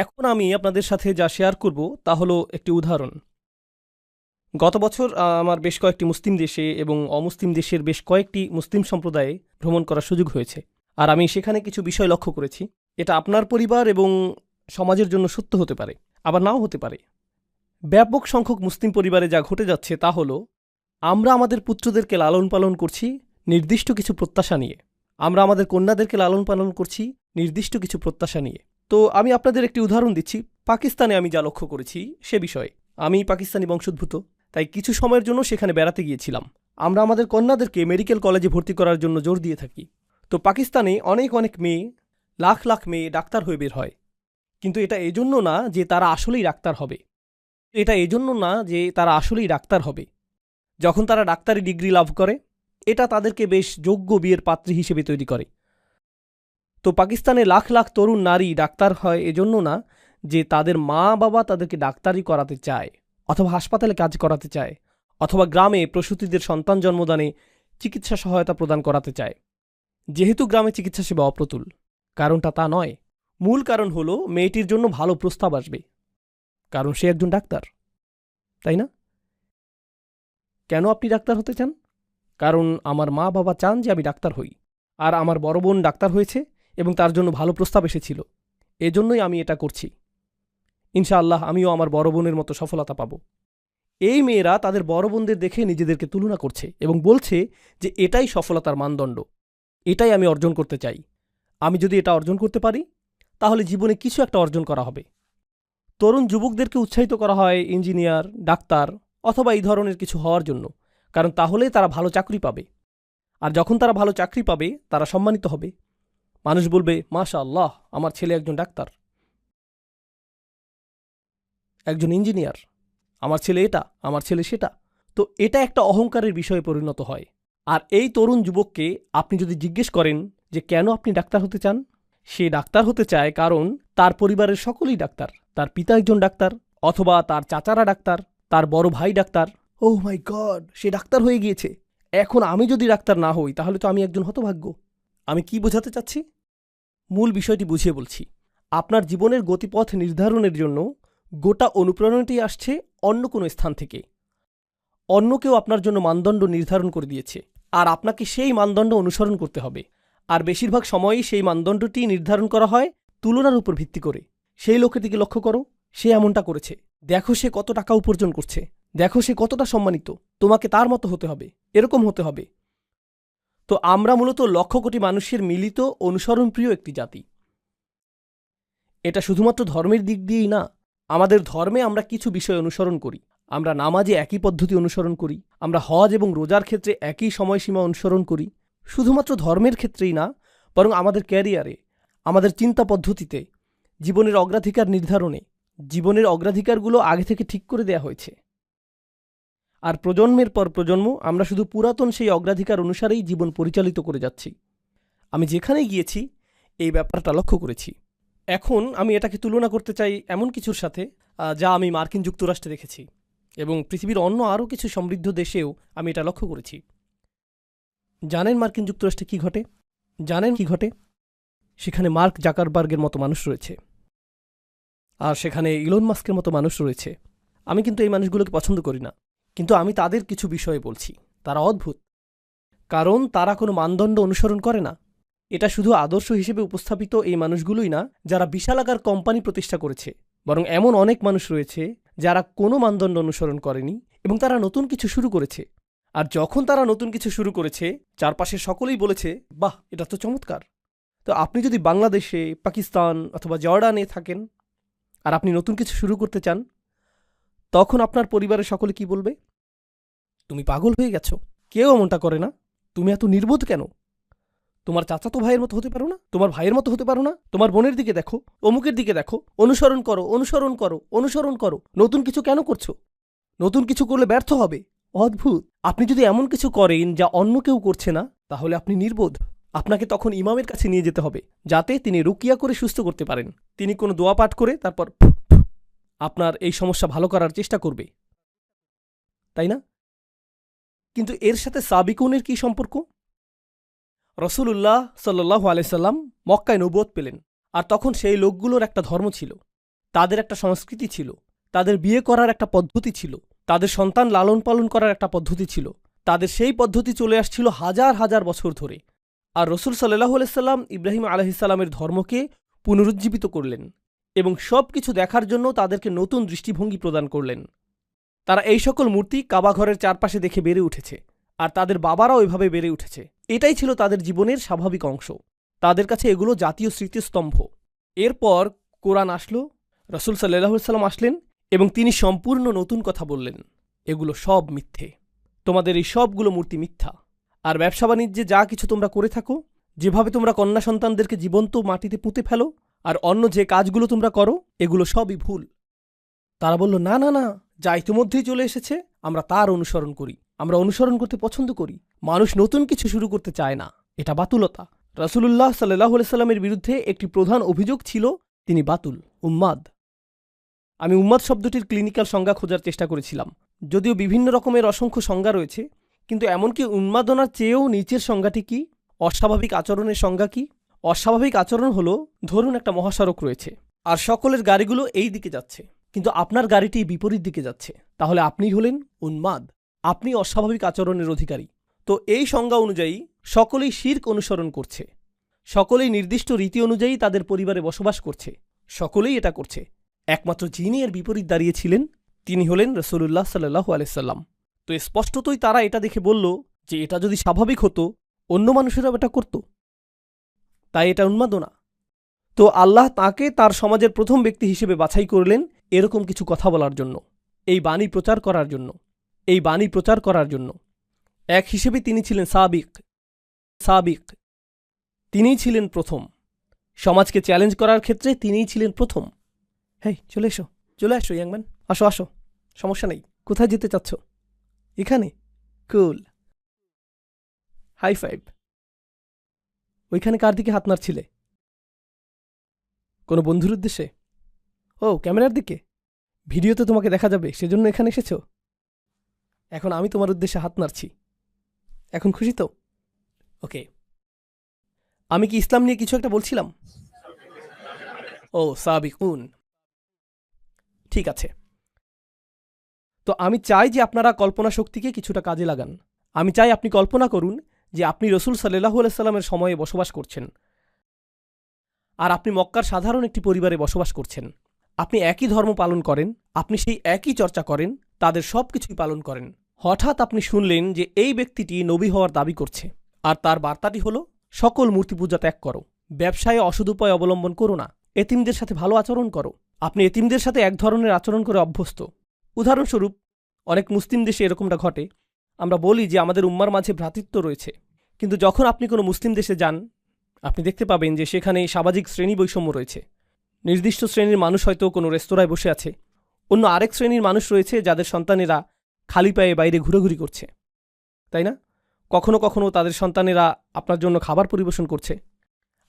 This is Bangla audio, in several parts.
এখন আমি আপনাদের সাথে যা শেয়ার করব তা হলো একটি উদাহরণ। গত বছর আমার বেশ কয়েকটি মুসলিম দেশে এবং অমুসলিম দেশের বেশ কয়েকটি মুসলিম সম্প্রদায়ে ভ্রমণ করার সুযোগ হয়েছে। আর আমি সেখানে কিছু বিষয় লক্ষ্য করেছি। এটা আপনার পরিবার এবং সমাজের জন্য সত্য হতে পারে, আবার নাও হতে পারে। ব্যাপক সংখ্যক মুসলিম পরিবারে যা ঘটে যাচ্ছে তা হলো, আমরা আমাদের পুত্রদেরকে লালন পালন করছি নির্দিষ্ট কিছু প্রত্যাশা নিয়ে, আমরা আমাদের কন্যাদেরকে লালন পালন করছি নির্দিষ্ট কিছু প্রত্যাশা নিয়ে। তো আমি আপনাদের একটি উদাহরণ দিচ্ছি। পাকিস্তানে আমি যা লক্ষ্য করেছি সে বিষয়ে। আমি পাকিস্তানি বংশোদ্ভূত, তাই কিছু সময়ের জন্য সেখানে বেড়াতে গিয়েছিলাম। আমরা আমাদের কন্যাদেরকে মেডিকেল কলেজে ভর্তি করার জন্য জোর দিয়ে থাকি। তো পাকিস্তানে অনেক অনেক মেয়ে, লাখ লাখ মেয়ে ডাক্তার হয়ে বের হয়। কিন্তু এটা এজন্য না যে তারা আসলেই ডাক্তার হবে। যখন তারা ডাক্তারি ডিগ্রি লাভ করে, এটা তাদেরকে বেশ যোগ্য বিয়ের পাত্রী হিসেবে তৈরি করে। তো পাকিস্তানে লাখ লাখ তরুণ নারী ডাক্তার হয় এজন্য না যে তাদের মা বাবা তাদেরকে ডাক্তারি করাতে চায়, অথবা হাসপাতালে কাজ করাতে চায়, অথবা গ্রামে প্রসূতিদের সন্তান জন্মদানে চিকিৎসা সহায়তা প্রদান করাতে চায়। যেহেতু গ্রামে চিকিৎসা সেবা অপ্রতুল, কারণটা তা নয়। মূল কারণ হলো মেয়েটির জন্য ভালো প্রস্তাব আসবে, কারণ সে একজন ডাক্তার, তাই না? কেন আপনি ডাক্তার হতে চান? কারণ আমার মা বাবা চান যে আমি ডাক্তার হই, আর আমার বড় বোন ডাক্তার হয়েছে এবং তার জন্য ভালো প্রস্তাব এসেছিল। এজন্যই আমি এটা করছি। ইনশাআল্লাহ আমিও আমার বড় বোনের মতো সফলতা পাব। এই মেয়েরা তাদের বড় বোনদের দেখে নিজেদেরকে তুলনা করছে এবং বলছে যে এটাই সফলতার মানদণ্ড, এটাই আমি অর্জন করতে চাই। আমি যদি এটা অর্জন করতে পারি তাহলে জীবনে কিছু একটা অর্জন করা হবে। তরুণ যুবকদেরকে উৎসাহিত করা হয় ইঞ্জিনিয়ার, ডাক্তার অথবা এই ধরনের কিছু হওয়ার জন্য, কারণ তাহলে তারা ভালো চাকরি পাবে। আর যখন তারা ভালো চাকরি পাবে তারা সম্মানিত হবে। মানুষ বলবে, মাশা আল্লাহ, আমার ছেলে একজন ডাক্তার, একজন ইঞ্জিনিয়ার, আমার ছেলে এটা, আমার ছেলে সেটা। তো এটা একটা অহংকারের বিষয়ে পরিণত হয়। আর এই তরুণ যুবককে আপনি যদি জিজ্ঞেস করেন যে কেন আপনি ডাক্তার হতে চান, সে ডাক্তার হতে চায় কারণ তার পরিবারের সকলেই ডাক্তার। তার পিতা একজন ডাক্তার, অথবা তার চাচারা ডাক্তার, তার বড় ভাই ডাক্তার। ওহ মাই গড, সে ডাক্তার হয়ে গিয়েছে। এখন আমি যদি ডাক্তার না হই তাহলে তো আমি একজন হতভাগ্য। আমি কি বোঝাতে চাচ্ছি? মূল বিষয়টি বুঝিয়ে বলছি। আপনার জীবনের গতিপথ নির্ধারণের জন্য গোটা অনুপ্রেরণাটি আসছে অন্য কোনো স্থান থেকে। অন্য কেউ আপনার জন্য মানদণ্ড নির্ধারণ করে দিয়েছে, আর আপনাকে সেই মানদণ্ড অনুসরণ করতে হবে। আর বেশিরভাগ সময়ই সেই মানদণ্ডটি নির্ধারণ করা হয় তুলনার উপর ভিত্তি করে। সেই লোকটিকে লক্ষ্য করো, সে এমনটা করেছে, দেখো সে কত টাকা উপার্জন করছে, দেখো সে কতটা সম্মানিত, তোমাকে তার মতো হতে হবে, এরকম হতে হবে। তো আমরা মূলত লক্ষ কোটি মানুষের মিলিত অনুসরণপ্রিয় একটি জাতি। এটা শুধুমাত্র ধর্মের দিক দিয়েই না, আমাদের ধর্মে আমরা কিছু বিষয় অনুসরণ করি। আমরা নামাজে একই পদ্ধতি অনুসরণ করি, আমরা হজ এবং রোজার ক্ষেত্রে একই সময়সীমা অনুসরণ করি। শুধুমাত্র ধর্মের ক্ষেত্রেই না, বরং আমাদের ক্যারিয়ারে, আমাদের চিন্তা পদ্ধতিতে, জীবনের অগ্রাধিকার নির্ধারণে, জীবনের অগ্রাধিকারগুলো আগে থেকে ঠিক করে দেয়া হয়েছে। আর প্রজন্মের পর প্রজন্ম আমরা শুধু পুরাতন সেই অগ্রাধিকার অনুসারেই জীবন পরিচালিত করে যাচ্ছি। আমি যেখানেই গিয়েছি এই ব্যাপারটা লক্ষ্য করেছি। এখন আমি এটাকে তুলনা করতে চাই এমন কিছুর সাথে যা আমি মার্কিন যুক্তরাষ্ট্রে দেখেছি, এবং পৃথিবীর অন্য আরও কিছু সমৃদ্ধ দেশেও আমি এটা লক্ষ্য করেছি। জানেন মার্কিন যুক্তরাষ্ট্রে কি ঘটে? সেখানে মার্ক জাকারবার্গের মতো মানুষ রয়েছে, আর সেখানে ইলন মাস্কের মতো মানুষ রয়েছে। আমি কিন্তু এই মানুষগুলোকে পছন্দ করি না, কিন্তু আমি তাদের কিছু বিষয়ে বলছি। তারা অদ্ভুত, কারণ তারা কোনো মানদণ্ড অনুসরণ করে না। এটা শুধু আদর্শ হিসেবে উপস্থাপিত এই মানুষগুলোই না যারা বিশালাকার কোম্পানি প্রতিষ্ঠা করেছে, বরং এমন অনেক মানুষ রয়েছে যারা কোনো মানদণ্ড অনুসরণ করেনি এবং তারা নতুন কিছু শুরু করেছে। আর যখন তারা নতুন কিছু শুরু করেছে, চারপাশে সকলেই বলেছে, বাহ, এটা তো চমৎকার। তো আপনি যদি বাংলাদেশে, পাকিস্তান অথবা জর্ডানে থাকেন আর আপনি নতুন কিছু শুরু করতে চান, তখন আপনার পরিবারের সকলে কি বলবে? তুমি পাগল হয়ে গেছো, কেউ এমনটা করে না, তুমি এত নির্বোধ কেন? তোমার চাচাতো ভাইয়ের মতো হতে পারো না? তোমার ভাইয়ের মতো হতে পারো না? তোমার বোনের দিকে দেখো, অমুকের দিকে দেখো, অনুসরণ করো, অনুসরণ করো, অনুসরণ করো। নতুন কিছু কেন করছো? নতুন কিছু করলে ব্যর্থ হবে। অদ্ভুত। আপনি যদি এমন কিছু করেন যা অন্য কেউ করছে না, তাহলে আপনি নির্বোধ। আপনাকে তখন ইমামের কাছে নিয়ে যেতে হবে, যাতে তিনি রুকিয়া করে সুস্থ করতে পারেন। তিনি কোনো দোয়া পাঠ করে তারপর আপনার এই সমস্যা ভালো করার চেষ্টা করবে, তাই না? কিন্তু এর সাথে সাবিকুনের কি সম্পর্ক? রসূলুল্লাহ সাল্লাল্লাহু আলাইহি সাল্লাম মক্কায় নবুয়ত পেলেন, আর তখন সেই লোকগুলোর একটা ধর্ম ছিল। তাদের একটা সংস্কৃতি ছিল, তাদের বিয়ে করার একটা পদ্ধতি ছিল, তাদের সন্তান লালন পালন করার একটা পদ্ধতি ছিল। তাদের সেই পদ্ধতি চলে আসছিল হাজার হাজার বছর ধরে। আর রসুল সাল্লাল্লাহু আলাইহি সাল্লাম ইব্রাহিম আলাইহিসসালামের ধর্মকে পুনরুজ্জীবিত করলেন এবং সব কিছু দেখার জন্য তাদেরকে নতুন দৃষ্টিভঙ্গি প্রদান করলেন। তারা এই সকল মূর্তি কাবাঘরের চারপাশে দেখে বেড়ে উঠেছে, আর তাদের বাবারাও এভাবে বেড়ে উঠেছে। এটাই ছিল তাদের জীবনের স্বাভাবিক অংশ। তাদের কাছে এগুলো জাতীয় স্মৃতিস্তম্ভ। এরপর কোরআন আসলো, রসুল সাল্লাল্লাহু আলাইহি সাল্লাম আসলেন এবং তিনি সম্পূর্ণ নতুন কথা বললেন। এগুলো সব মিথ্যে, তোমাদের এই সবগুলো মূর্তি মিথ্যা। আর ব্যবসা বাণিজ্যে যা কিছু তোমরা করে থাকো, যেভাবে তোমরা কন্যা সন্তানদেরকে জীবন্ত মাটিতে পুঁতে ফেলো, আর অন্য যে কাজগুলো তোমরা করো, এগুলো সবই ভুল। তারা বলল, না না না, যা ইতিমধ্যেই চলে এসেছে আমরা তার অনুসরণ করি, আমরা অনুসরণ করতে পছন্দ করি। মানুষ নতুন কিছু শুরু করতে চায় না, এটা বাতুলতা। রাসূলুল্লাহ সাল্লাল্লাহু আলাইহি সাল্লামের বিরুদ্ধে একটি প্রধান অভিযোগ ছিল তিনি বাতুল, উম্মাদ। আমি উম্মাদ শব্দটির ক্লিনিক্যাল সংজ্ঞা খোঁজার চেষ্টা করেছিলাম, যদিও বিভিন্ন রকমের অসংখ্য সংজ্ঞা রয়েছে, কিন্তু এমনকি উন্মাদনার চেয়েও নিচের সংজ্ঞাটি কি? অস্বাভাবিক আচরণের সংজ্ঞা কি? অস্বাভাবিক আচরণ হলো, ধরুন একটা মহাসড়ক রয়েছে আর সকলের গাড়িগুলো এই দিকে যাচ্ছে, কিন্তু আপনার গাড়িটি বিপরীত দিকে যাচ্ছে, তাহলে আপনি হলেন উন্মাদ, আপনি অস্বাভাবিক আচরণের অধিকারী। তো এই সংজ্ঞা অনুযায়ী সকলেই শিরক অনুসরণ করছে, সকলেই নির্দিষ্ট রীতি অনুযায়ী তাদের পরিবারে বসবাস করছে, সকলেই এটা করছে। একমাত্র যিনি এর বিপরীত দাঁড়িয়েছিলেন তিনি হলেন রাসূলুল্লাহ সাল্লাল্লাহু আলাইহি সাল্লাম। তো স্পষ্টতই তারা এটা দেখে বলল যে এটা যদি স্বাভাবিক হতো, অন্য মানুষেরাও এটা করত, তাই এটা উন্মাদনা। তো আল্লাহ তাকে তার সমাজের প্রথম ব্যক্তি হিসেবে বাছাই করলেন এরকম কিছু কথা বলার জন্য, এই বাণী প্রচার করার জন্য, এই বাণী প্রচার করার জন্য। এক হিসেবে তিনি ছিলেন সাবিক, তিনিই ছিলেন প্রথম। সমাজকে চ্যালেঞ্জ করার ক্ষেত্রে তিনিই ছিলেন প্রথম। হেই, চলে আসো ইয়াংম্যান, আসো, সমস্যা নেই। কোথায় যেতে চাচ্ছ? এখানে? কুল, হাই ফাইভ। ওইখানে কার দিকে হাত নাড়ছিলে? কোনো বন্ধুর উদ্দেশ্যে? ও, ক্যামেরার দিকে? ভিডিওতে তোমাকে দেখা যাবে, সেজন্য এখানে এসেছ? এখন আমি তোমার উদ্দেশ্যে হাত নাড়ছি, এখন খুশি তো? ওকে। আমি কি ইসলাম নিয়ে কিছু একটা বলছিলাম? ও, সাবিকুন, ঠিক আছে। তো আমি চাই যে আপনারা কল্পনা শক্তিকে কিছুটা কাজে লাগান। আমি চাই আপনি কল্পনা করুন যে আপনি রসুল সাল্লাল্লাহু আলাইহি সাল্লামের সময়ে বসবাস করছেন, আর আপনি মক্কার সাধারণ একটি পরিবারে বসবাস করছেন। আপনি একই ধর্ম পালন করেন, আপনি সেই একই চর্চা করেন, তাদের সব কিছুই পালন করেন। হঠাৎ আপনি শুনলেন যে এই ব্যক্তিটি নবী হওয়ার দাবি করছে, আর তার বার্তাটি হল সকল মূর্তি পূজা ত্যাগ করো, ব্যবসায়ে অসদুপায় অবলম্বন করো না, এতিমদের সাথে ভালো আচরণ করো। আপনি এতিমদের সাথে এক ধরনের আচরণ করে অভ্যস্ত। উদাহরণস্বরূপ, অনেক মুসলিম দেশে এরকমটা ঘটে। আমরা বলি যে আমাদের উম্মার মাঝে ভ্রাতৃত্ব রয়েছে, কিন্তু যখন আপনি কোনো মুসলিম দেশে যান, আপনি দেখতে পাবেন যে সেখানে সামাজিক শ্রেণী বৈষম্য রয়েছে। নির্দিষ্ট শ্রেণীর মানুষ হয়তো কোনো রেস্তোরাঁয় বসে আছে, অন্য আরেক শ্রেণীর মানুষ রয়েছে যাদের সন্তানেরা খালি পায়ে বাইরে ঘুরোঘুরি করছে, তাই না? কখনো কখনো তাদের সন্তানেরা আপনার জন্য খাবার পরিবেশন করছে।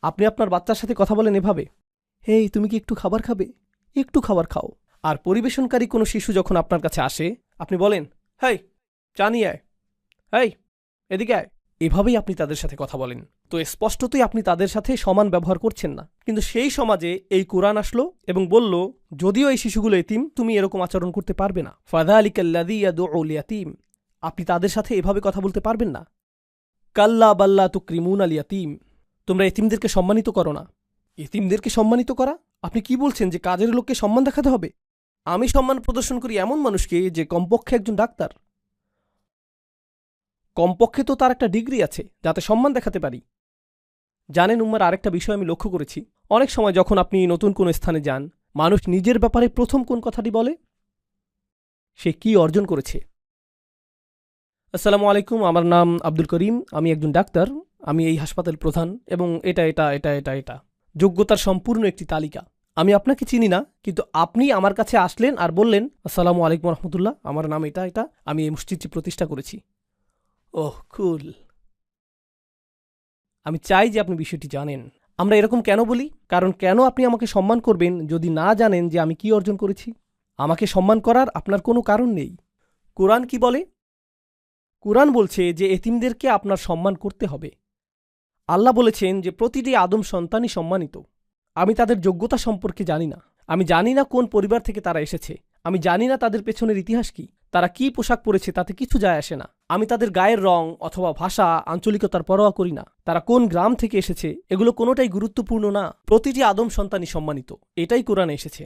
আপনি আপনার বাচ্চার সাথে কথা বলেন এভাবে, হেই, তুমি কি একটু খাবার খাবে? একটু খাবার খাও। আর পরিবেশনকারী কোনো শিশু যখন আপনার কাছে আসে, আপনি বলেন, হেই, চা নিয়ে আয়, হেই, এদিকে আয়। এভাবেই আপনি তাদের সাথে কথা বলেন। তো স্পষ্টতই আপনি তাদের সাথে সমান ব্যবহার করছেন না। কিন্তু সেই সমাজে এই কোরআন আসলো এবং বলল, যদিও এই শিশুগুলো এতিম, তুমি এরকম আচরণ করতে পারবে না। ফাযালিকাল্লাযী ইয়াদউল ইয়াতীম, আপনি তাদের সাথে এভাবে কথা বলতে পারবেন না। কাল্লা বাল্লা তুকরিমুনাল ইয়াতীম, তোমরা এতিমদেরকে সম্মানিত করো না। এতিমদেরকে সম্মানিত করা? আপনি কি বলছেন যে কাজের লোককে সম্মান দেখাতে হবে? আমি সম্মান প্রদর্শন করি এমন মানুষকে যে কমপক্ষে একজন ডাক্তার, কমপক্ষে তো তার একটা ডিগ্রি আছে, যাতে সম্মান দেখাতে পারি। জানেন উম্মার আরেকটা বিষয় আমি লক্ষ্য করেছি, অনেক সময় যখন আপনি নতুন কোনো স্থানে যান, মানুষ নিজের ব্যাপারে প্রথম কোন কথাটি বলে? সে কি অর্জন করেছে। আসসালামু আলাইকুম, আমার নাম আব্দুল করিম, আমি একজন ডাক্তার, আমি এই হাসপাতাল প্রধান, এবং এটা এটা এটা এটা এটা যোগ্যতার সম্পূর্ণ একটি তালিকা। আমি আপনাকে চিনি না, কিন্তু আপনি আমার কাছে আসলেন আর বললেন, আসসালামু আলাইকুম রহমতুল্লাহ, আমার নাম এটা এটা, আমি এই মসজিদটি প্রতিষ্ঠা করেছি। ওহ, কুল। আমি চাই যে আপনি বিষয়টি জানেন। আমরা এরকম কেন বলি? কারণ কেন আপনি আমাকে সম্মান করবেন যদি না জানেন যে আমি কি অর্জন করেছি? আমাকে সম্মান করার আপনার কোনো কারণ নেই। কোরআন কি বলে? কোরআন বলছে যে এতিমদেরকে আপনার সম্মান করতে হবে। আল্লাহ বলেছেন যে প্রতিটি আদম সন্তানই সম্মানিত। আমি তাদের যোগ্যতা সম্পর্কে জানি না, আমি জানি না কোন পরিবার থেকে তারা এসেছে, আমি জানি না তাদের পেছনের ইতিহাস কি, তারা কি পোশাক পরেছে তাতে কিছু যায় আসে না। আমি তাদের গায়ের রং অথবা ভাষা, আঞ্চলিকতার পরোয়া করি না। তারা কোন গ্রাম থেকে এসেছে এগুলো কোনোটাই গুরুত্বপূর্ণ না। প্রতিটি আদম সন্তানই সম্মানিত, এটাই কোরআনে এসেছে।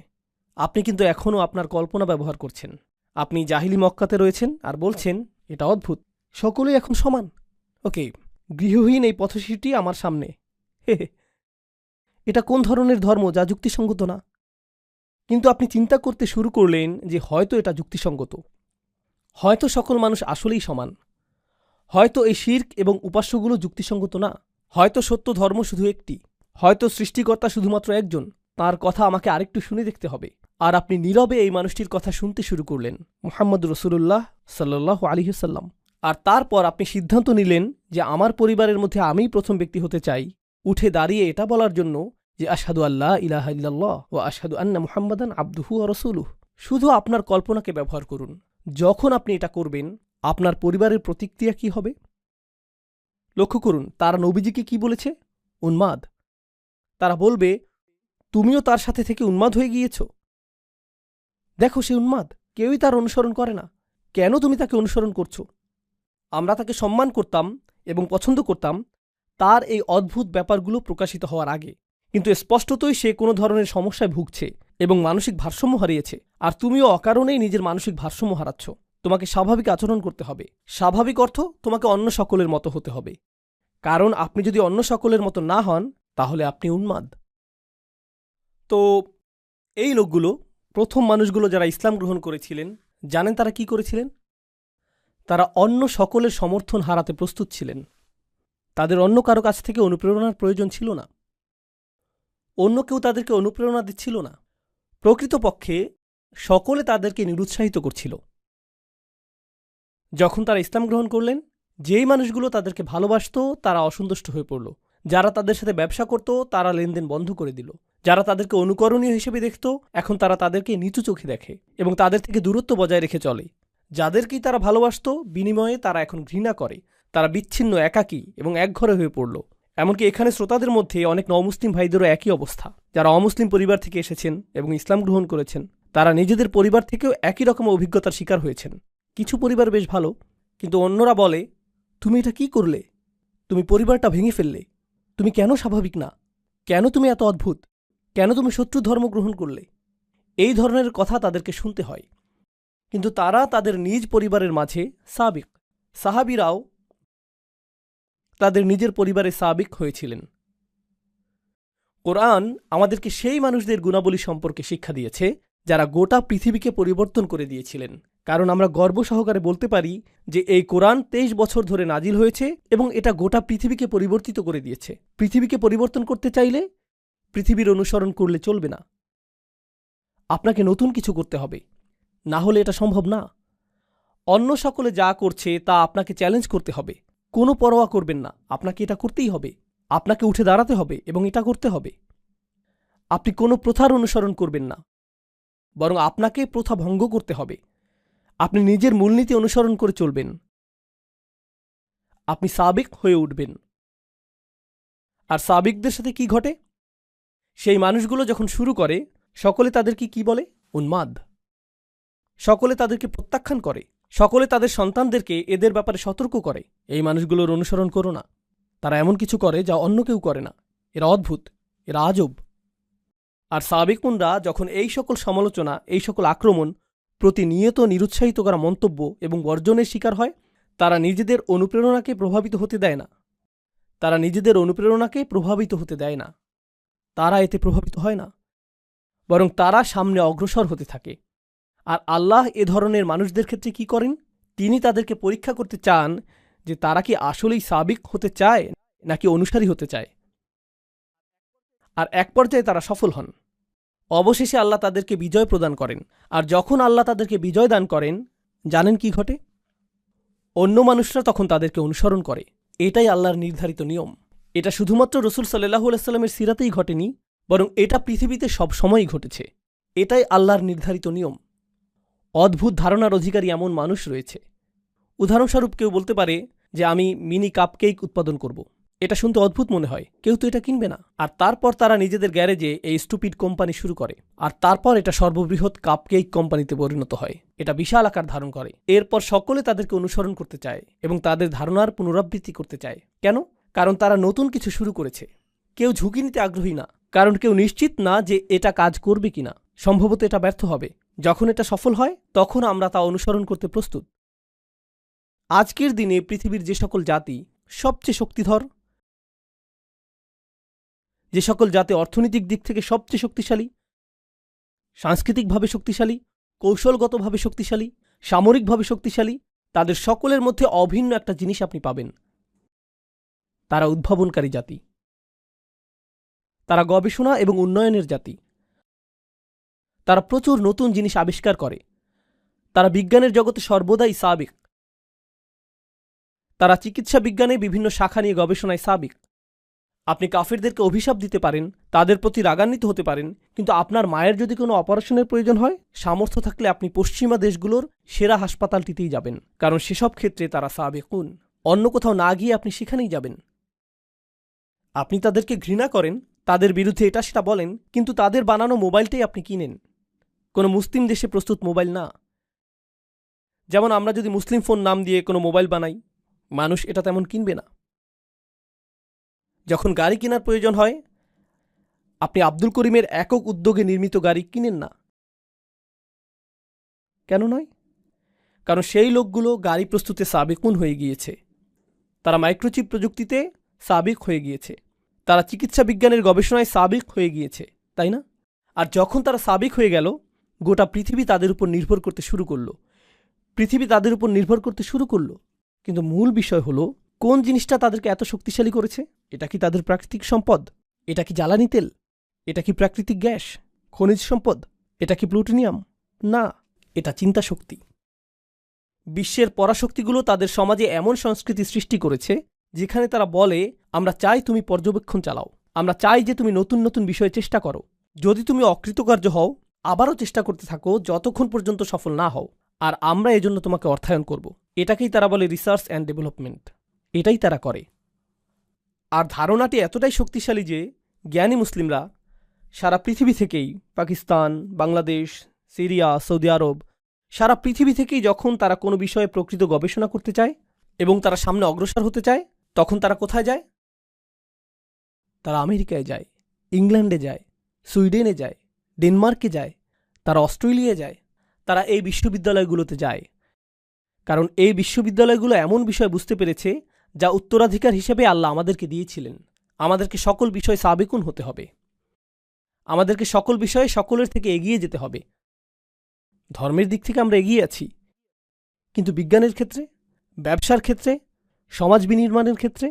আপনি কিন্তু এখনও আপনার কল্পনা ব্যবহার করছেন। আপনি জাহিলি মক্কাতে রয়েছেন আর বলছেন এটা অদ্ভুত, সকলেই এখন সমান। ওকে, গৃহহীন এই পথশিশুটি আমার সামনে, হে হে, এটা কোন ধরনের ধর্ম যা যুক্তিসঙ্গত না? কিন্তু আপনি চিন্তা করতে শুরু করলেন যে হয়তো এটা যুক্তিসঙ্গত, হয়তো সকল মানুষ আসলেই সমান, হয়তো এই শির্ক এবং উপাস্যগুলো যুক্তিসঙ্গত না, হয়তো সত্য ধর্ম শুধু একটি, হয়তো সৃষ্টিকর্তা শুধুমাত্র একজন, তার কথা আমাকে আরেকটু শুনে দেখতে হবে। আর আপনি নীরবে এই মানুষটির কথা শুনতে শুরু করলেন, মুহাম্মদ রসুল্লাহ সাল্লাল্লাহু আলাইহি ওয়াসাল্লাম। আর তারপর আপনি সিদ্ধান্ত নিলেন যে আমার পরিবারের মধ্যে আমিই প্রথম ব্যক্তি হতে চাই, উঠে দাঁড়িয়ে এটা বলার জন্য যে আশহাদু আল্লাহ ইলাহা ইল্লাল্লাহ ওয়া আশহাদু আন্না মুহাম্মাদান আবদুহু ওয়া রাসূলুহু। শুধু আপনার কল্পনাকে ব্যবহার করুন। যখন আপনি এটা করবেন, আপনার পরিবারের প্রতিক্রিয়া কি হবে? লক্ষ্য করুন তারা নবীজিকে কি বলেছে? উন্মাদ। তারা বলবে, তুমিও তার সাথে থেকে উন্মাদ হয়ে গিয়েছ। দেখো সে উন্মাদ, কেউই তার অনুসরণ করে না, কেন তুমি তাকে অনুসরণ করছো? আমরা তাকে সম্মান করতাম এবং পছন্দ করতাম তার এই অদ্ভুত ব্যাপারগুলো প্রকাশিত হওয়ার আগে, কিন্তু স্পষ্টতই সে কোনো ধরনের সমস্যায় ভুগছে এবং মানসিক ভারসাম্য হারিয়েছে। আর তুমিও অকারণেই নিজের মানসিক ভারসাম্য হারাচ্ছ। তোমাকে স্বাভাবিক আচরণ করতে হবে। স্বাভাবিক অর্থ তোমাকে অন্য সকলের মতো হতে হবে, কারণ আপনি যদি অন্য সকলের মতো না হন তাহলে আপনি উন্মাদ। তো এই লোকগুলো, প্রথম মানুষগুলো যারা ইসলাম গ্রহণ করেছিলেন, জানেন তারা কি করেছিলেন? তারা অন্য সকলের সমর্থন হারাতে প্রস্তুত ছিলেন। তাদের অন্য কারো কাছ থেকে অনুপ্রেরণার প্রয়োজন ছিল না, অন্য কেউ তাদেরকে অনুপ্রেরণা দিচ্ছিল না। প্রকৃতপক্ষে সকলে তাদেরকে নিরুৎসাহিত করছিল। যখন তারা ইসলাম গ্রহণ করলেন, যেই মানুষগুলো তাদেরকে ভালোবাসত তারা অসন্তুষ্ট হয়ে পড়ল। যারা তাদের সাথে ব্যবসা করত তারা লেনদেন বন্ধ করে দিল। যারা তাদেরকে অনুকরণীয় হিসেবে দেখত এখন তারা তাদেরকে নিচু চোখে দেখে এবং তাদের থেকে দূরত্ব বজায় রেখে চলে। যাদেরকেই তারা ভালোবাসত বিনিময়ে তারা এখন ঘৃণা করে। তারা বিচ্ছিন্ন, একাকী এবং একঘরে হয়ে পড়ল। এমনকি এখানে শ্রোতাদের মধ্যে অনেক নমুসলিম ভাইদেরও একই অবস্থা। যারা অমুসলিম পরিবার থেকে এসেছেন এবং ইসলাম গ্রহণ করেছেন, তারা নিজেদের পরিবার থেকেও একই রকম অভিজ্ঞতার শিকার হয়েছেন। কিছু পরিবার বেশ ভালো, কিন্তু অন্যরা বলে, তুমি এটা কি করলে? তুমি পরিবারটা ভেঙে ফেললে। তুমি কেন স্বাভাবিক না? কেন তুমি এত অদ্ভুত? কেন তুমি শত্রু ধর্ম গ্রহণ করলে? এই ধরনের কথা তাদেরকে শুনতে হয়। কিন্তু তারা তাদের নিজ পরিবারের মাঝে সাবিক। সাহাবীরাও তাদের নিজের পরিবারে সাবিক হয়েছিলেন। কোরআন আমাদেরকে সেই মানুষদের গুণাবলী সম্পর্কে শিক্ষা দিয়েছে যারা গোটা পৃথিবীকে পরিবর্তন করে দিয়েছিলেন। কারণ আমরা গর্ব সহকারে বলতে পারি যে এই কোরআন 23 বছর ধরে নাজিল হয়েছে এবং এটা গোটা পৃথিবীকে পরিবর্তিত করে দিয়েছে। পৃথিবীকে পরিবর্তন করতে চাইলে পৃথিবীর অনুসরণ করলে চলবে না, আপনাকে নতুন কিছু করতে হবে, না হলে এটা সম্ভব না। অন্য সকলে যা করছে তা আপনাকে চ্যালেঞ্জ করতে হবে। কোনো পরোয়া করবেন না, আপনাকে এটা করতেই হবে। আপনাকে উঠে দাঁড়াতে হবে এবং এটা করতে হবে। আপনি কোনো প্রথার অনুসরণ করবেন না, বরং আপনাকে প্রথা ভঙ্গ করতে হবে। আপনি নিজের মূলনীতি অনুসরণ করে চলবেন। আপনি সাবিক হয়ে উঠবেন। আর সাবিকদের সাথে কি ঘটে? সেই মানুষগুলো যখন শুরু করে, সকলে তাদেরকে কি বলে? উন্মাদ। সকলে তাদেরকে প্রত্যাখ্যান করে। সকলে তাদের সন্তানদেরকে এদের ব্যাপারে সতর্ক করে, এই মানুষগুলোর অনুসরণ করো না। তারা এমন কিছু করে যা অন্য কেউ করে না। এরা অদ্ভুত, এরা আজব। আর সাবিকুনরা যখন এই সকল সমালোচনা, এই সকল আক্রমণ, প্রতিনিয়ত নিরুৎসাহিত করা মন্তব্য এবং বর্জনের শিকার হয়, তারা নিজেদের অনুপ্রেরণাকে প্রভাবিত হতে দেয় না। তারা নিজেদের অনুপ্রেরণাকে প্রভাবিত হতে দেয় না। তারা এতে প্রভাবিত হয় না, বরং তারা সামনে অগ্রসর হতে থাকে। আর আল্লাহ এ ধরনের মানুষদের ক্ষেত্রে কি করেন? তিনি তাদেরকে পরীক্ষা করতে চান যে তারা কি আসলেই সাবিক হতে চায় নাকি অনুসারী হতে চায়। আর এক পর্যায়ে তারা সফল হন। অবশেষে আল্লাহ তাদেরকে বিজয় প্রদান করেন। আর যখন আল্লাহ তাদেরকে বিজয় দান করেন, জানেন কি ঘটে? অন্য মানুষরা তখন তাদেরকে অনুসরণ করে। এটাই আল্লাহর নির্ধারিত নিয়ম। এটা শুধুমাত্র রসুল সাল্লাল্লাহু আলাইহি ওয়াসাল্লামের সিরাতেই ঘটেনি, বরং এটা পৃথিবীতে সব সময়ই ঘটেছে। এটাই আল্লাহর নির্ধারিত নিয়ম। অদ্ভুত ধারণার অধিকারী এমন মানুষ রয়েছে। উদাহরণস্বরূপ কেউ বলতে পারে যে আমি মিনি কাপকেক উৎপাদন করব। এটা শুনতে অদ্ভুত মনে হয়, কেউ তো এটা কিনবে না। আর তারপর তারা নিজেদের গ্যারেজে এই স্টুপিড কোম্পানি শুরু করে, আর তারপর এটা সর্ববৃহৎ কাপকেক কোম্পানিতে পরিণত হয়। এটা বিশাল আকার ধারণ করে। এরপর সকলে তাদেরকে অনুসরণ করতে চায় এবং তাদের ধারণার পুনরাবৃত্তি করতে চায়। কেন? কারণ তারা নতুন কিছু শুরু করেছে। কেউ ঝুঁকি নিতে আগ্রহী না, কারণ কেউ নিশ্চিত না যে এটা কাজ করবে কিনা। সম্ভবত এটা ব্যর্থ হবে। যখন এটা সফল হয় তখন আমরা তা অনুসরণ করতে প্রস্তুত। আজকের দিনে পৃথিবীর যে সকল জাতি সবচেয়ে শক্তিধর, যে সকল জাতি অর্থনৈতিক দিক থেকে সবচেয়ে শক্তিশালী, সাংস্কৃতিকভাবে শক্তিশালী, কৌশলগতভাবে শক্তিশালী, সামরিকভাবে শক্তিশালী, তাদের সকলের মধ্যে অভিন্ন একটা জিনিস আপনি পাবেন। তারা উদ্ভাবনকারী জাতি। তারা গবেষণা এবং উন্নয়নের জাতি। তারা প্রচুর নতুন জিনিস আবিষ্কার করে। তারা বিজ্ঞানের জগতে সর্বদাই সাবিক। তারা চিকিৎসা বিজ্ঞানে বিভিন্ন শাখা নিয়ে গবেষণায় সাবিক। আপনি কাফেরদেরকে অভিশাপ দিতে পারেন, তাদের প্রতি রাগান্বিত হতে পারেন, কিন্তু আপনার মায়ের যদি কোনো অপারেশনের প্রয়োজন হয়, সামর্থ্য থাকলে আপনি পশ্চিমা দেশগুলোর সেরা হাসপাতালটিতেই যাবেন, কারণ সেসব ক্ষেত্রে তারা সাবেকুন। অন্য কোথাও না গিয়ে আপনি সেখানেই যাবেন। আপনি তাদেরকে ঘৃণা করেন, তাদের বিরুদ্ধে এটা সেটা বলেন, কিন্তু তাদের বানানো মোবাইলটাই আপনি কিনেন। কোনো মুসলিম দেশে প্রস্তুত মোবাইল না। যেমন আমরা যদি মুসলিম ফোন নাম দিয়ে কোনো মোবাইল বানাই, মানুষ এটা তেমন কিনবে না। যখন গাড়ি কেনার প্রয়োজন হয়, আপনি আব্দুল করিমের একক উদ্যোগে নির্মিত গাড়ি কিনেন না। কেন নয়? কারণ সেই লোকগুলো গাড়ি প্রস্তুতে সাবেকুন হয়ে গিয়েছে। তারা মাইক্রোচিপ প্রযুক্তিতে সাবেক হয়ে গিয়েছে। তারা চিকিৎসা বিজ্ঞানের গবেষণায় সাবেক হয়ে গিয়েছে, তাই না? আর যখন তারা সাবেক হয়ে গেল, গোটা পৃথিবী তাদের উপর নির্ভর করতে শুরু করলো। পৃথিবী তাদের উপর নির্ভর করতে শুরু করলো। কিন্তু মূল বিষয় হলো, কোন জিনিসটা তাদেরকে এত শক্তিশালী করেছে? এটা কি তাদের প্রাকৃতিক সম্পদ? এটা কি জ্বালানি তেল? এটা কি প্রাকৃতিক গ্যাস, খনিজ সম্পদ? এটা কি প্লুটোনিয়াম? না, এটা চিন্তা শক্তি। বিশ্বের পরাশক্তিগুলো তাদের সমাজে এমন সংস্কৃতি সৃষ্টি করেছে যেখানে তারা বলে, আমরা চাই তুমি পর্যবেক্ষণ চালাও, আমরা চাই যে তুমি নতুন নতুন বিষয়ে চেষ্টা করো। যদি তুমি অকৃতকার্য হও, আবারও চেষ্টা করতে থাকো যতক্ষণ পর্যন্ত সফল না হও, আর আমরা এজন্য তোমাকে অর্থায়ন করব। এটাকেই তারা বলে রিসার্চ অ্যান্ড ডেভেলপমেন্ট। এটাই তারা করে। আর ধারণাটি এতটাই শক্তিশালী যে জ্ঞানী মুসলিমরা সারা পৃথিবী থেকেই, পাকিস্তান, বাংলাদেশ, সিরিয়া, সৌদি আরব, সারা পৃথিবী থেকেই যখন তারা কোনো বিষয়ে প্রকৃত গবেষণা করতে চায় এবং তারা সামনে অগ্রসর হতে চায়, তখন তারা কোথায় যায়? তারা আমেরিকায় যায়, ইংল্যান্ডে যায়, সুইডেনে যায়, ডেনমার্কে যায়, তারা অস্ট্রেলিয়ায় যায়, তারা এই বিশ্ববিদ্যালয়গুলোতে যায়। কারণ এই বিশ্ববিদ্যালয়গুলো এমন বিষয় বুঝতে পেরেছে যা উত্তরাধিকার হিসেবে আল্লাহ আমাদেরকে দিয়েছিলেন। আমাদেরকে সকল বিষয়ে সাবেকুন হতে হবে। আমাদেরকে সকল বিষয়ে সকলের থেকে এগিয়ে যেতে হবে। ধর্মের দিক থেকে আমরা এগিয়ে আছি, কিন্তু বিজ্ঞানের ক্ষেত্রে, ব্যবসার ক্ষেত্রে, সমাজ বিনির্মাণের ক্ষেত্রে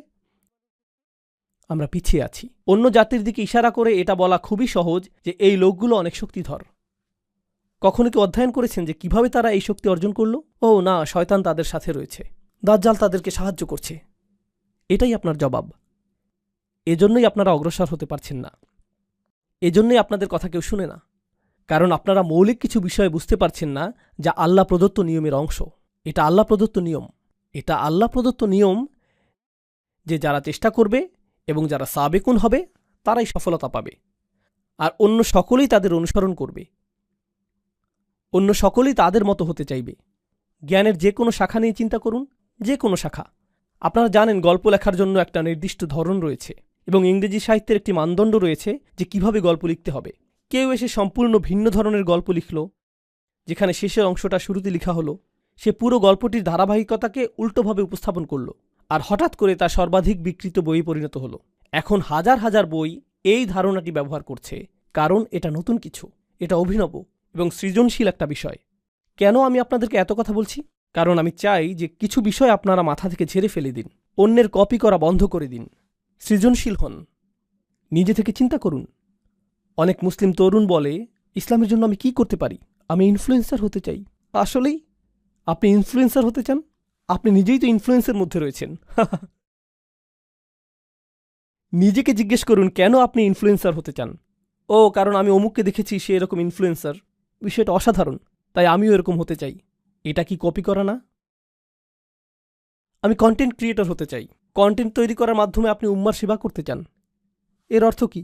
আমরা পিছিয়ে আছি। অন্য জাতির দিকে ইশারা করে এটা বলা খুবই সহজ যে এই লোকগুলো অনেক শক্তিধর। কখনো কি অধ্যয়ন করেছেন যে কিভাবে তারা এই শক্তি অর্জন করল? ও না, শয়তান তাদের সাথে রয়েছে, দাজ্জাল তাদেরকে সাহায্য করছে। এটাই আপনার জবাব। এজন্যই আপনারা অগ্রসর হতে পারছেন না। এজন্যই আপনাদের কথা কেউ শুনে না, কারণ আপনারা মৌলিক কিছু বিষয় বুঝতে পারছেন না যা আল্লাহ প্রদত্ত নিয়মের অংশ। এটা আল্লাহ প্রদত্ত নিয়ম। এটা আল্লাহ প্রদত্ত নিয়ম যে যারা চেষ্টা করবে এবং যারা সাবেকুন হবে তারাই সফলতা পাবে, আর অন্য সকলেই তাদের অনুসরণ করবে। অন্য সকলেই তাদের মতো হতে চাইবে। জ্ঞানের যে কোনো শাখা নিয়ে চিন্তা করুন, যে কোনো শাখা। আপনারা জানেন গল্প লেখার জন্য একটা নির্দিষ্ট ধরন রয়েছে এবং ইংরেজি সাহিত্যের একটি মানদণ্ড রয়েছে যে কিভাবে গল্প লিখতে হবে। কেউ এসে সম্পূর্ণ ভিন্ন ধরনের গল্প লিখল, যেখানে শেষের অংশটা শুরুতে লিখা হলো। সে পুরো গল্পটির ধারাবাহিকতাকে উল্টোভাবে উপস্থাপন করল, আর হঠাৎ করে তা সর্বাধিক বিকৃত বইয়ে পরিণত হলো। এখন হাজার হাজার বই এই ধারণাটি ব্যবহার করছে, কারণ এটা নতুন কিছু, এটা অভিনব এবং সৃজনশীল একটা বিষয়। কেন আমি আপনাদেরকে এত কথা বলছি? কারণ আমি চাই যে কিছু বিষয় আপনারা মাথা থেকে ঝেড়ে ফেলে দিন, অন্যের কপি করা বন্ধ করে দিন, সৃজনশীল হন, নিজে থেকে চিন্তা করুন। অনেক মুসলিম তরুণ বলে, ইসলামের জন্য আমি কি করতে পারি? আমি ইনফ্লুয়েন্সার হতে চাই। আসলেই আপনি ইনফ্লুয়েন্সার হতে চান? আপনি নিজেই তো ইনফ্লুয়েন্সের মধ্যে রয়েছেন। নিজেকে জিজ্ঞেস করুন কেন আপনি ইনফ্লুয়েন্সার হতে চান। ও, কারণ আমি অমুককে দেখেছি সে এরকম ইনফ্লুয়েন্সার, বিষয়টা অসাধারণ, তাই আমিও এরকম হতে চাই। এটা কি কপি করা না? আমি কন্টেন্ট ক্রিয়েটর হতে চাই, কন্টেন্ট তৈরি করার মাধ্যমে আপনি উম্মার সেবা করতে চান। এর অর্থ কি?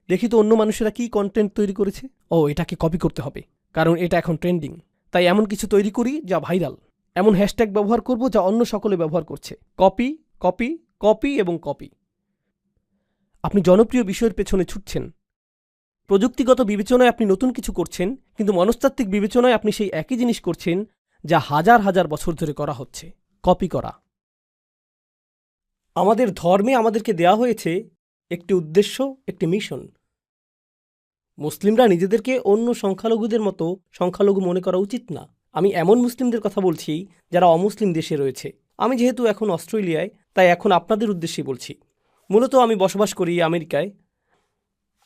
দেখি তো অন্য মানুষেরা কি কন্টেন্ট তৈরি করেছে। এটাকে কপি করতে হবে, কারণ এটা এখন ট্রেন্ডিং। তাই এমন কিছু তৈরি করি যা ভাইরাল। এমন হ্যাশট্যাগ ব্যবহার করব যা অন্য সকলে ব্যবহার করছে। কপি, কপি, কপি এবং কপি। আপনি জনপ্রিয় বিষয়ের পেছনে ছুটছেন। প্রযুক্তিগত বিবেচনায় আপনি নতুন কিছু করছেন, কিন্তু মনস্তাত্ত্বিক বিবেচনায় আপনি সেই একই জিনিস করছেন যা হাজার হাজার বছর ধরে করা হচ্ছে, কপি করা। আমাদের ধর্মে আমাদেরকে দেয়া হয়েছে একটি উদ্দেশ্য, একটি মিশন। মুসলিমরা নিজেদেরকে অন্য সংখ্যালঘুদের মতো সংখ্যালঘু মনে করা উচিত না। আমি এমন মুসলিমদের কথা বলছি যারা অমুসলিম দেশে রয়েছে। আমি যেহেতু এখন অস্ট্রেলিয়ায়, তাই এখন আপনাদের উদ্দেশ্যেই বলছি। মূলত আমি বসবাস করি আমেরিকায়।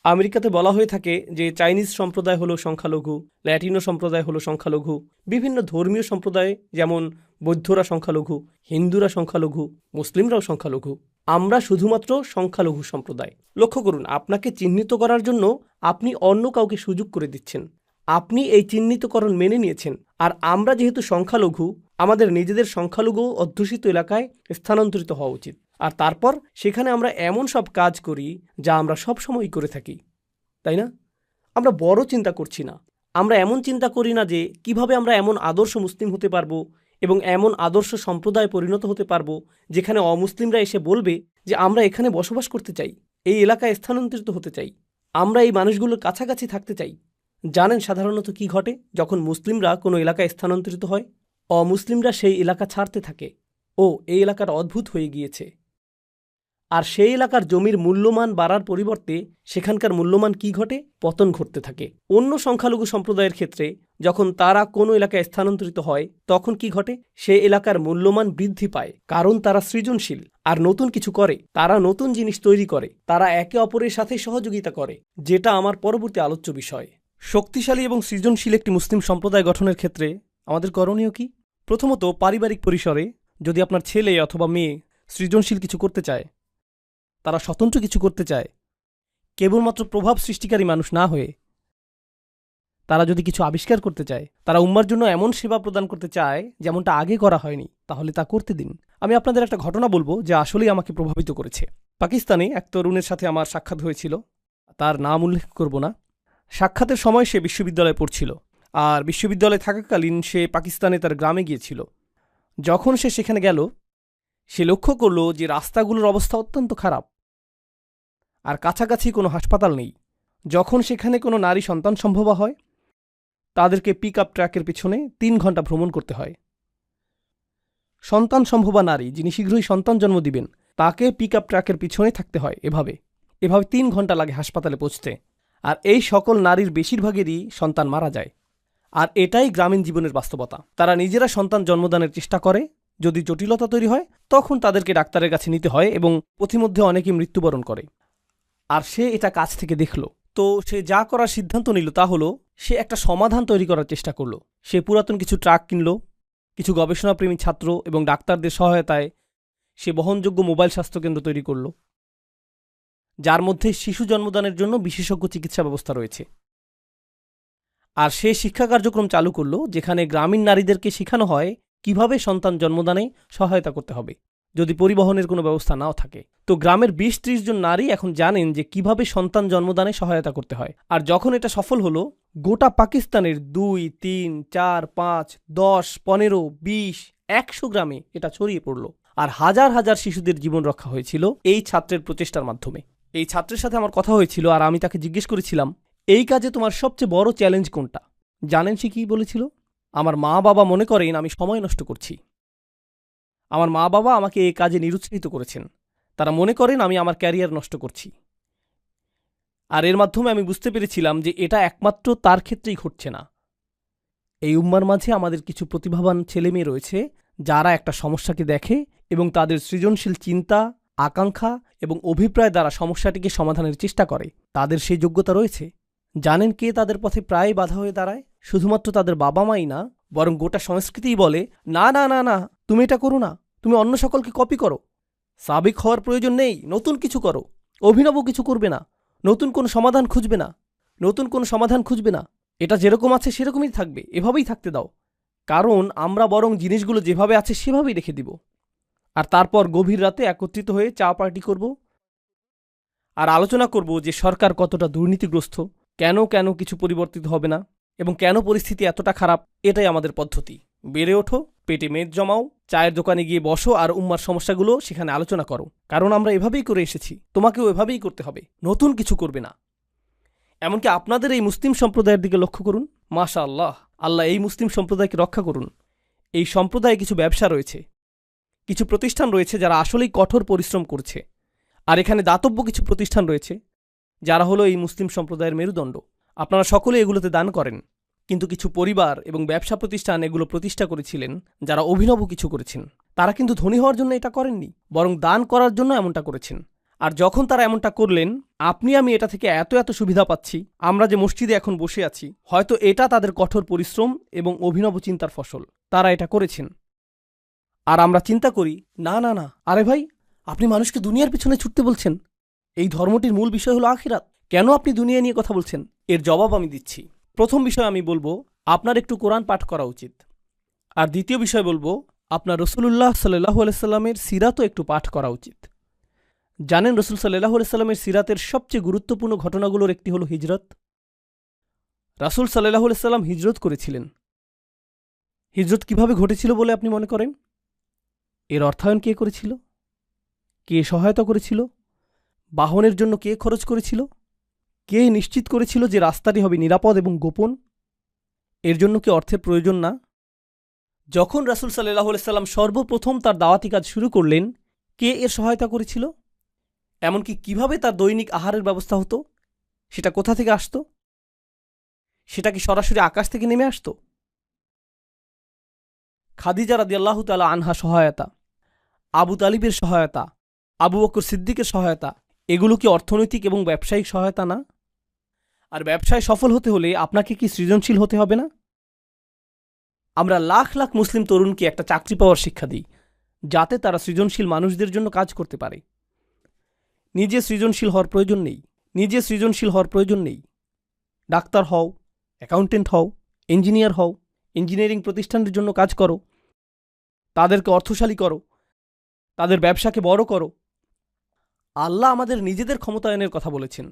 আমেরিকাতে বলা হয়ে থাকে যে চাইনিজ সম্প্রদায় হলো সংখ্যালঘু, ল্যাটিনো সম্প্রদায় হলো সংখ্যালঘু, বিভিন্ন ধর্মীয় সম্প্রদায় যেমন বৌদ্ধরা সংখ্যালঘু, হিন্দুরা সংখ্যালঘু, মুসলিমরাও সংখ্যালঘু। আমরা শুধুমাত্র সংখ্যালঘু সম্প্রদায়। লক্ষ্য করুন, আপনাকে চিহ্নিত করার জন্য আপনি অন্য কাউকে সুযোগ করে দিচ্ছেন। আপনি এই চিহ্নিতকরণ মেনে নিয়েছেন। আর আমরা যেহেতু সংখ্যালঘু, আমাদের নিজেদের সংখ্যালঘু অধ্যুষিত এলাকায় স্থানান্তরিত হওয়া উচিত। আর তারপর সেখানে আমরা এমন সব কাজ করি যা আমরা সব সময়ই করে থাকি, তাই না? আমরা বড় চিন্তা করছি না। আমরা এমন চিন্তা করি না যে কিভাবে আমরা এমন আদর্শ মুসলিম হতে পারবো এবং এমন আদর্শ সম্প্রদায় পরিণত হতে পারবো যেখানে অমুসলিমরা এসে বলবে যে আমরা এখানে বসবাস করতে চাই, এই এলাকায় স্থানান্তরিত হতে চাই, আমরা এই মানুষগুলোর কাছাকাছি থাকতে চাই। জানেন সাধারণত কি ঘটে যখন মুসলিমরা কোনো এলাকায় স্থানান্তরিত হয়? অমুসলিমরা সেই এলাকা ছাড়তে থাকে। এই এলাকার অদ্ভুত হয়ে গিয়েছে। আর সেই এলাকার জমির মূল্যমান বাড়ার পরিবর্তে সেখানকার মূল্যমান কি ঘটে? পতন ঘটতে থাকে। অন্য সংখ্যালঘু সম্প্রদায়ের ক্ষেত্রে যখন তারা কোনো এলাকায় স্থানান্তরিত হয় তখন কি ঘটে? সে এলাকার মূল্যমান বৃদ্ধি পায়, কারণ তারা সৃজনশীল আর নতুন কিছু করে। তারা নতুন জিনিস তৈরি করে, তারা একে অপরের সাথে সহযোগিতা করে, যেটা আমার পরবর্তী আলোচ্য বিষয়। শক্তিশালী এবং সৃজনশীল একটি মুসলিম সম্প্রদায় গঠনের ক্ষেত্রে আমাদের করণীয় কি? প্রথমত, পারিবারিক পরিসরে যদি আপনার ছেলে অথবা মেয়ে সৃজনশীল কিছু করতে চায়, তারা স্বতন্ত্র কিছু করতে চায়, কেবলমাত্র প্রভাব সৃষ্টিকারী মানুষ না হয়ে তারা যদি কিছু আবিষ্কার করতে চায়, তারা উম্মার জন্য এমন সেবা প্রদান করতে চায় যেমনটা আগে করা হয়নি, তাহলে তা করতে দিন। আমি আপনাদের একটা ঘটনা বলবো যা আসলেই আমাকে প্রভাবিত করেছে। পাকিস্তানে এক তরুণের সাথে আমার সাক্ষাৎ হয়েছিল, তার নাম উল্লেখ করব না। সাক্ষাতের সময় সে বিশ্ববিদ্যালয়ে পড়ছিল, আর বিশ্ববিদ্যালয়ে থাকাকালীন সে পাকিস্তানে তার গ্রামে গিয়েছিল। যখন সে সেখানে গেল, সে লক্ষ্য করল যে রাস্তাগুলোর অবস্থা অত্যন্ত খারাপ, আর কাছাকাছি কোনো হাসপাতাল নেই। যখন সেখানে কোনো নারী সন্তান সম্ভবা হয়, তাদেরকে পিক আপ ট্রাকের পিছনে 3 ঘন্টা ভ্রমণ করতে হয়। সন্তান সম্ভবা নারী যিনি শীঘ্রই সন্তান জন্ম দিবেন, তাকে পিক আপ ট্রাকের পিছনে থাকতে হয়। এভাবে 3 ঘন্টা লাগে হাসপাতালে পৌঁছতে। আর এই সকল নারীর বেশিরভাগেরই সন্তান মারা যায়। আর এটাই গ্রামীণ জীবনের বাস্তবতা। তারা নিজেরা সন্তান জন্মদানের চেষ্টা করে, যদি জটিলতা তৈরি হয় তখন তাদেরকে ডাক্তারের কাছে নিতে হয় এবং পথিমধ্যে অনেকেই মৃত্যুবরণ করে। আর সে এটা কাছ থেকে দেখল। তো সে যা করার সিদ্ধান্ত নিল তা হলো সে একটা সমাধান তৈরি করার চেষ্টা করল। সে পুরাতন কিছু ট্রাক কিনল, কিছু গবেষণাপ্রেমী ছাত্র এবং ডাক্তারদের সহায়তায় সে বহনযোগ্য মোবাইল স্বাস্থ্যকেন্দ্র তৈরি করল, যার মধ্যে শিশু জন্মদানের জন্য বিশেষজ্ঞ চিকিৎসা ব্যবস্থা রয়েছে। আর সে শিক্ষা কার্যক্রম চালু করল যেখানে গ্রামীণ নারীদেরকে শেখানো হয় কিভাবে সন্তান জন্মদানে সহায়তা করতে হবে যদি পরিবহনের কোনো ব্যবস্থা নাও থাকে। তো গ্রামের 20-30 জন নারী এখন জানেন যে কিভাবে সন্তান জন্মদানে সহায়তা করতে হয়। আর যখন এটা সফল হলো, গোটা পাকিস্তানের 2, 3, 4, 5, 10, 15, 20, 100 গ্রামে এটা ছড়িয়ে পড়ল। আর হাজার হাজার শিশুদের জীবন রক্ষা হয়েছিল এই ছাত্রের প্রচেষ্টার মাধ্যমে। এই ছাত্রের সাথে আমার কথা হয়েছিল, আর আমি তাকে জিজ্ঞেস করেছিলাম, এই কাজে তোমার সবচেয়ে বড় চ্যালেঞ্জ কোনটা? জানেন সে কি বলেছিল? আমার মা বাবা মনে করেন আমি সময় নষ্ট করছি। আমার মা বাবা আমাকে এই কাজে নিরুৎসাহিত করেছেন। তারা মনে করেন আমি আমার ক্যারিয়ার নষ্ট করছি। আর এর মাধ্যমে আমি বুঝতে পেরেছিলাম যে এটা একমাত্র তার ক্ষেত্রেই ঘটছে না। এই উম্মার মাঝে আমাদের কিছু প্রতিভাবান ছেলেমেয়ে রয়েছে যারা একটা সমস্যাকে দেখে এবং তাদের সৃজনশীল চিন্তা, আকাঙ্ক্ষা এবং অভিপ্রায় দ্বারা সমস্যাটিকে সমাধানের চেষ্টা করে। তাদের সেই যোগ্যতা রয়েছে। জানেন কে তাদের পথে প্রায় বাধা হয়ে দাঁড়ায়? শুধুমাত্র তাদের বাবা মাই না, বরং গোটা সংস্কৃতিই বলে, না না না না, তুমি এটা করো না, তুমি অন্য সকলকে কপি করো, সাবেক হওয়ার প্রয়োজন নেই, নতুন কিছু করো, অভিনব কিছু করবে না, নতুন কোনো সমাধান খুঁজবে না, নতুন কোনো সমাধান খুঁজবে না, এটা যেরকম আছে সেরকমই থাকবে, এভাবেই থাকতে দাও, কারণ আমরা বরং জিনিসগুলো যেভাবে আছে সেভাবেই রেখে দিব। আর তারপর গভীর রাতে একত্রিত হয়ে চা পার্টি করব আর আলোচনা করব যে সরকার কতটা দুর্নীতিগ্রস্ত, কেন কেন কিছু পরিবর্তিত হবে না এবং কেন পরিস্থিতি এতটা খারাপ। এটাই আমাদের পদ্ধতি। বেড়ে ওঠো, পেটে মেদ জমাও, চায়ের দোকানে গিয়ে বসো আর উম্মার সমস্যাগুলো সেখানে আলোচনা করো, কারণ আমরা এভাবেই করে এসেছি, তোমাকেও এভাবেই করতে হবে, নতুন কিছু করবে না। এমনকি আপনাদের এই মুসলিম সম্প্রদায়ের দিকে লক্ষ্য করুন। মাশা আল্লাহ, আল্লাহ এই মুসলিম সম্প্রদায়কে রক্ষা করুন। এই সম্প্রদায়ে কিছু ব্যবসা রয়েছে, কিছু প্রতিষ্ঠান রয়েছে যারা আসলেই কঠোর পরিশ্রম করছে, আর এখানে দাতব্য কিছু প্রতিষ্ঠান রয়েছে যারা হলো এই মুসলিম সম্প্রদায়ের মেরুদণ্ড। আপনারা সকলে এগুলোতে দান করেন, কিন্তু কিছু পরিবার এবং ব্যবসা প্রতিষ্ঠান এগুলো প্রতিষ্ঠা করেছিলেন যারা অভিনব কিছু করেছেন। তারা কিন্তু ধনী হওয়ার জন্য এটা করেননি, বরং দান করার জন্য এমনটা করেছেন। আর যখন তারা এমনটা করলেন, আপনি আমি এটা থেকে এত এত সুবিধা পাচ্ছি। আমরা যে মসজিদে এখন বসে আছি, হয়তো এটা তাদের কঠোর পরিশ্রম এবং অভিনব চিন্তার ফসল। তারা এটা করেছেন। আর আমরা চিন্তা করি, না না না, আরে ভাই, আপনি মানুষকে দুনিয়ার পিছনে ছুটতে বলছেন। এই ধর্মটির মূল বিষয় হলো আখিরাত, কেন আপনি দুনিয়া নিয়ে কথা বলছেন? এর জবাব আমি দিচ্ছি। প্রথম বিষয় আমি বলবো, আপনার একটু কোরআন পাঠ করা উচিত। আর দ্বিতীয় বিষয় বলবো, আপনার রসুলুল্লাহ সাল্লাহু আলাইসাল্লামের সিরাতও একটু পাঠ করা উচিত। জানেন, রসুল সাল্লাহু আলাইসাল্লামের সিরাতের সবচেয়ে গুরুত্বপূর্ণ ঘটনাগুলোর একটি হলো হিজরত। রাসূল সাল্লাহু আলাইসাল্লাম হিজরত করেছিলেন। হিজরত কিভাবে ঘটেছিল বলে আপনি মনে করেন? এর অর্থায়ন কে করেছিল? কে সহায়তা করেছিল? বাহনের জন্য কে খরচ করেছিল? কে নিশ্চিত করেছিল যে রাস্তাটি হবে নিরাপদ এবং গোপন? এর জন্য কি অর্থের প্রয়োজন না? যখন রাসূল সাল্লাল্লাহু আলাইহি সাল্লাম সর্বপ্রথম তার দাওয়াতি কাজ শুরু করলেন, কে এর সহায়তা করেছিল? এমনকি কিভাবে তার দৈনিক আহারের ব্যবস্থা হতো, সেটা কোথা থেকে আসত? সেটা কি সরাসরি আকাশ থেকে নেমে আসত? খাদিজা রাদিয়াল্লাহু তাআলা আনহা সহায়তা, আবু তালিবের সহায়তা, আবু বকর সিদ্দিকের সহায়তা, এগুলো কি অর্থনৈতিক এবং ব্যবসায়িক সহায়তা না? আর ব্যবসায় সফল হতে হলে আপনাকে কি সৃজনশীল হতে হবে না? আমরা লাখ লাখ মুসলিম তরুণকে একটা চাকরি পাওয়ার শিক্ষা দিই, যাতে তারা সৃজনশীল মানুষদের জন্য কাজ করতে পারে। নিজে সৃজনশীল হওয়ার প্রয়োজন নেই। ডাক্তার হও, অ্যাকাউন্টেন্ট হও, ইঞ্জিনিয়ার হও, ইঞ্জিনিয়ারিং প্রতিষ্ঠানের জন্য কাজ করো, তাদেরকে অর্থশালী করো, তাদের ব্যবসাকে বড় করো। আল্লাহ আমাদের নিজেদের ক্ষমতায়নের কথা বলেছেন,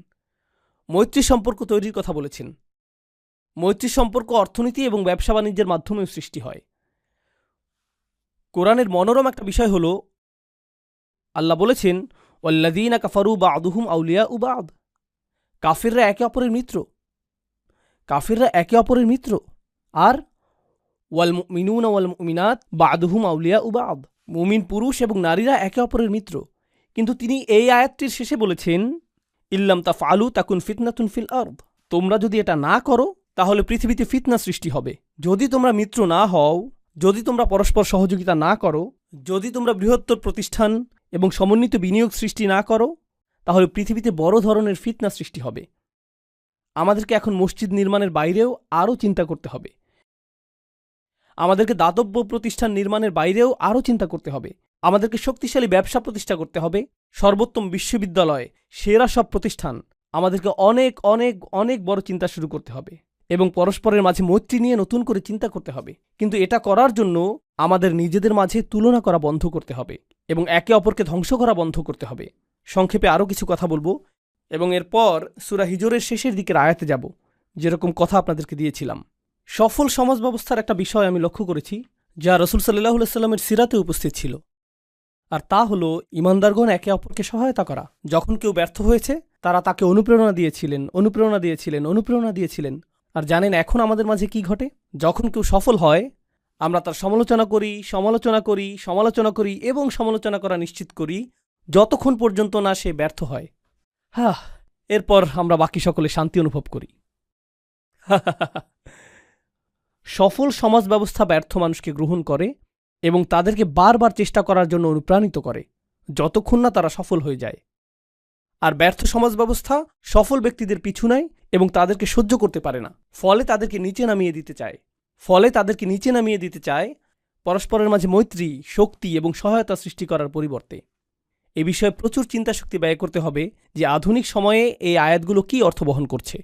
মৈত্রী সম্পর্ক তৈরির কথা বলেছেন। মৈত্রী সম্পর্ক অর্থনীতি এবং ব্যবসা বাণিজ্যের মাধ্যমেও সৃষ্টি হয়। কোরআনের মনোরম একটা বিষয় হল, আল্লাহ বলেছেন, ওয়াল্লাযীনা কাফারু বা'দুহুম আউলিয়াউ বা'দ। কাফিররা একে অপরের মিত্র। আর ওয়াল মুমিনুনা ওয়াল মুমিনাত বা'দুহুম আউলিয়াউ বা'দ। মুমিন পুরুষ এবং নারীরা একে অপরের মিত্র। কিন্তু তিনি এই আয়াতটির শেষে বলেছেন, ইল্লাম তাফআলু তাকুন ফিতনাতুন ফিল আরদ। তোমরা যদি এটা না করো, তাহলে পৃথিবীতে ফিতনা সৃষ্টি হবে। যদি তোমরা মিত্র না হও, যদি তোমরা পরস্পর সহযোগিতা না করো, যদি তোমরা বৃহত্তর প্রতিষ্ঠান এবং সমন্বিত বিনিয়োগ সৃষ্টি না করো, তাহলে পৃথিবীতে বড় ধরনের ফিতনা সৃষ্টি হবে। আমাদেরকে এখন মসজিদ নির্মাণের বাইরেও আরও চিন্তা করতে হবে। আমাদেরকে দাতব্য প্রতিষ্ঠান নির্মাণের বাইরেও আরও চিন্তা করতে হবে। আমাদেরকে শক্তিশালী ব্যবসা প্রতিষ্ঠা করতে হবে, সর্বোত্তম বিশ্ববিদ্যালয়, সেরা সব প্রতিষ্ঠান। আমাদেরকে অনেক অনেক অনেক বড় চিন্তা শুরু করতে হবে এবং পরস্পরের মাঝে মৈত্রী নিয়ে নতুন করে চিন্তা করতে হবে। কিন্তু এটা করার জন্য আমাদের নিজেদের মাঝে তুলনা করা বন্ধ করতে হবে এবং একে অপরকে ধ্বংস করা বন্ধ করতে হবে। সংক্ষেপে আরও কিছু কথা বলবো এবং এরপর সূরা হিজরের শেষের দিকের আয়াতে যাব, যেরকম কথা আপনাদেরকে দিয়েছিলাম। সফল সমাজ ব্যবস্থার একটা বিষয় আমি লক্ষ্য করেছি, যা রাসূল সাল্লাল্লাহু আলাইহি সাল্লামের সিরাতে উপস্থিত ছিল, আর তা হলো ঈমানদারগণ একে অপরকে সহায়তা করা। যখন কেউ ব্যর্থ হয়েছে, তারা তাকে অনুপ্রেরণা দিয়েছিলেন। আর জানেন এখন আমাদের মাঝে কি ঘটে? যখন কেউ সফল হয়, আমরা তার সমালোচনা করি এবং সমালোচনা করা নিশ্চিত করি, যতক্ষণ পর্যন্ত না সে ব্যর্থ হয়। এরপর আমরা বাকি সকলে শান্তি অনুভব করি। সফল সমাজ ব্যবস্থা ব্যর্থ মানুষকে গ্রহণ করে এবং তাদেরকে বারবার চেষ্টা করার জন্য অনুপ্রাণিত করে, যতক্ষণ না তারা সফল হয়ে যায়। আর ব্যর্থ সমাজ ব্যবস্থা সফল ব্যক্তিদের পিছু নেয় এবং তাদেরকে সহ্য করতে পারে না, ফলে তাদেরকে নিচে নামিয়ে দিতে চায় পরস্পরের মাঝে মৈত্রী, শক্তি এবং সহায়তা সৃষ্টি করার পরিবর্তে। এ বিষয়ে প্রচুর চিন্তাশক্তি ব্যয় করতে হবে যে আধুনিক সময়ে এই আয়াতগুলো কী অর্থ বহন করছে।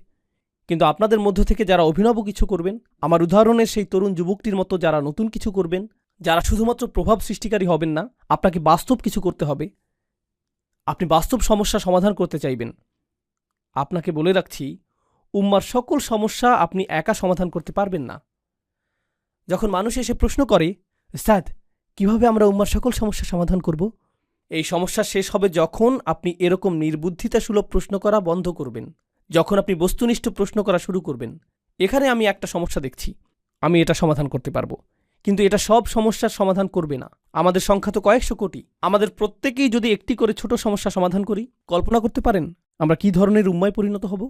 কিন্তু আপনাদের মধ্য থেকে যারা অভিনব কিছু করবেন, আমার উদাহরণের সেই তরুণ যুবকটির মতো যারা নতুন কিছু করবেন, যারা শুধুমাত্র প্রভাব সৃষ্টিকারী হবেন না, আপনাকে বাস্তব কিছু করতে হবে। আপনি বাস্তব সমস্যা সমাধান করতে চাইবেন। আপনাকে বলে রাখছি, উম্মার সকল সমস্যা আপনি একা সমাধান করতে পারবেন না। যখন মানুষ এসে প্রশ্ন করে, উস্তাদ, কিভাবে আমরা উম্মার সকল সমস্যা সমাধান করব? এই সমস্যা শেষ হবে যখন আপনি এরকম নির্বুদ্ধিতাসুলভ প্রশ্ন করা বন্ধ করবেন, যখন আপনি বস্তুনিষ্ঠ প্রশ্ন করা শুরু করবেন। এখানে আমি একটা সমস্যা দেখছি, আমি এটা সমাধান করতে পারবো, কিন্তু এটা সব সমস্যার সমাধান করবে না। আমাদের সংখ্যা তো কয়েকশো কোটি। আমাদের প্রত্যেকেই যদি একটি করে ছোট সমস্যা সমাধান করি, কল্পনা করতে পারেন আমরা কি ধরনের উম্মায় পরিণত হব?